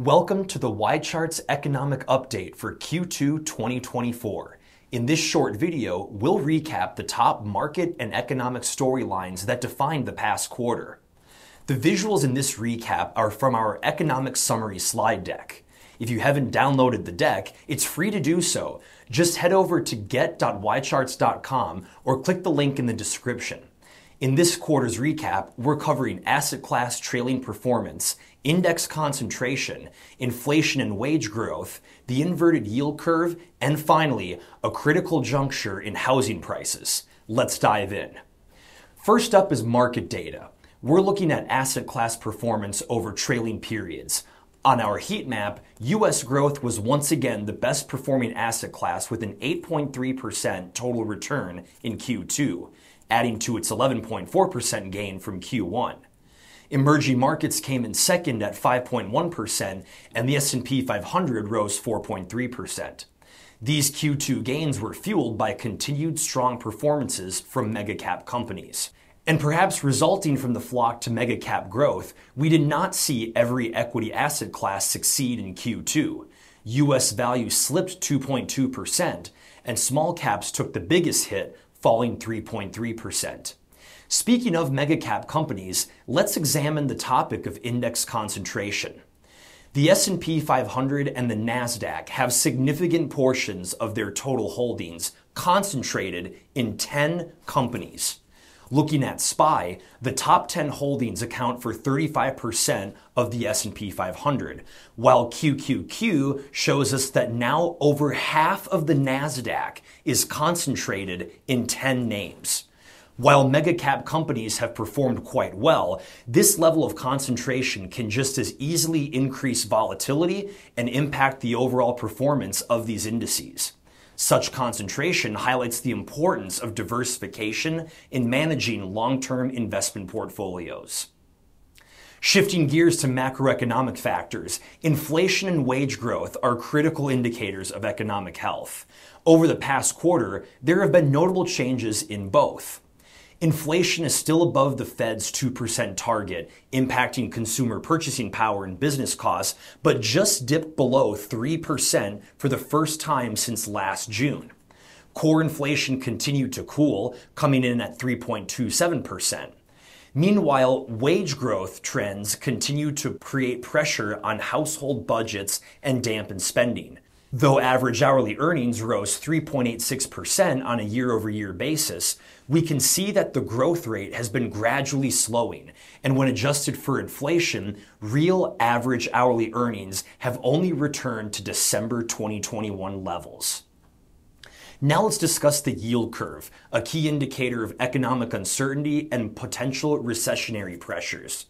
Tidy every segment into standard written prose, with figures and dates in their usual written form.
Welcome to the YCharts Economic Update for Q2 2024. In this short video, we'll recap the top market and economic storylines that defined the past quarter. The visuals in this recap are from our economic summary slide deck. If you haven't downloaded the deck, it's free to do so. Just head over to get.ycharts.com or click the link in the description. In this quarter's recap, we're covering asset class trailing performance, index concentration, inflation and wage growth, the inverted yield curve, and finally, a critical juncture in housing prices. Let's dive in. First up is market data. We're looking at asset class performance over trailing periods. On our heat map, U.S. growth was once again the best performing asset class with an 8.3% total return in Q2, adding to its 11.4% gain from Q1. Emerging markets came in second at 5.1%, and the S&P 500 rose 4.3%. These Q2 gains were fueled by continued strong performances from mega-cap companies. And perhaps resulting from the flock to mega-cap growth, we did not see every equity asset class succeed in Q2. U.S. value slipped 2.2%, and small caps took the biggest hit, falling 3.3%. Speaking of mega-cap companies, let's examine the topic of index concentration. The S&P 500 and the NASDAQ have significant portions of their total holdings concentrated in 10 companies. Looking at SPY, the top 10 holdings account for 35% of the S&P 500, while QQQ shows us that now over half of the NASDAQ is concentrated in 10 names. While mega-cap companies have performed quite well, this level of concentration can just as easily increase volatility and impact the overall performance of these indices. Such concentration highlights the importance of diversification in managing long-term investment portfolios. Shifting gears to macroeconomic factors, inflation and wage growth are critical indicators of economic health. Over the past quarter, there have been notable changes in both. Inflation is still above the Fed's 2% target, impacting consumer purchasing power and business costs, but just dipped below 3% for the first time since last June. Core inflation continued to cool, coming in at 3.27%. Meanwhile, wage growth trends continue to create pressure on household budgets and dampen spending. Though average hourly earnings rose 3.86% on a year-over-year basis, we can see that the growth rate has been gradually slowing, and when adjusted for inflation, real average hourly earnings have only returned to December 2021 levels. Now let's discuss the yield curve, a key indicator of economic uncertainty and potential recessionary pressures.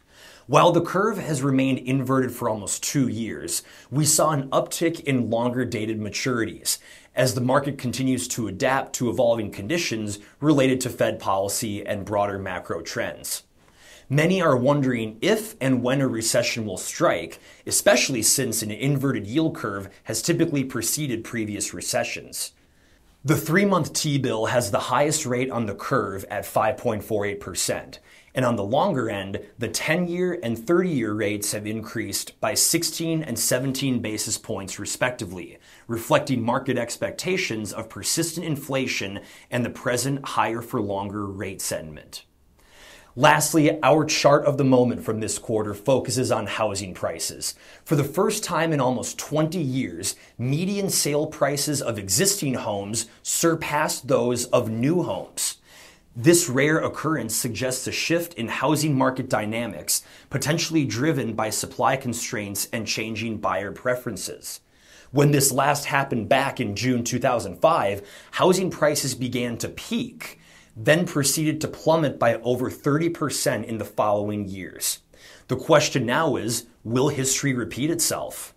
While the curve has remained inverted for almost 2 years, we saw an uptick in longer-dated maturities as the market continues to adapt to evolving conditions related to Fed policy and broader macro trends. Many are wondering if and when a recession will strike, especially since an inverted yield curve has typically preceded previous recessions. The 3-month T-bill has the highest rate on the curve at 5.48%. And on the longer end, the 10-year and 30-year rates have increased by 16 and 17 basis points respectively, reflecting market expectations of persistent inflation and the present higher-for-longer rate sentiment. Lastly, our chart of the moment from this quarter focuses on housing prices. For the first time in almost 20 years, median sale prices of existing homes surpassed those of new homes. This rare occurrence suggests a shift in housing market dynamics, potentially driven by supply constraints and changing buyer preferences. When this last happened back in June 2005, housing prices began to peak, then proceeded to plummet by over 30% in the following years. The question now is, will history repeat itself?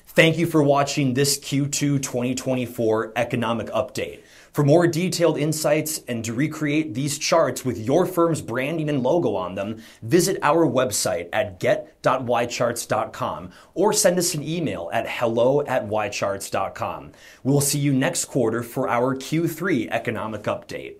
Thank you for watching this Q2 2024 economic update. For more detailed insights and to recreate these charts with your firm's branding and logo on them, visit our website at get.ycharts.com or send us an email at hello@ycharts.com. We'll see you next quarter for our Q3 economic update.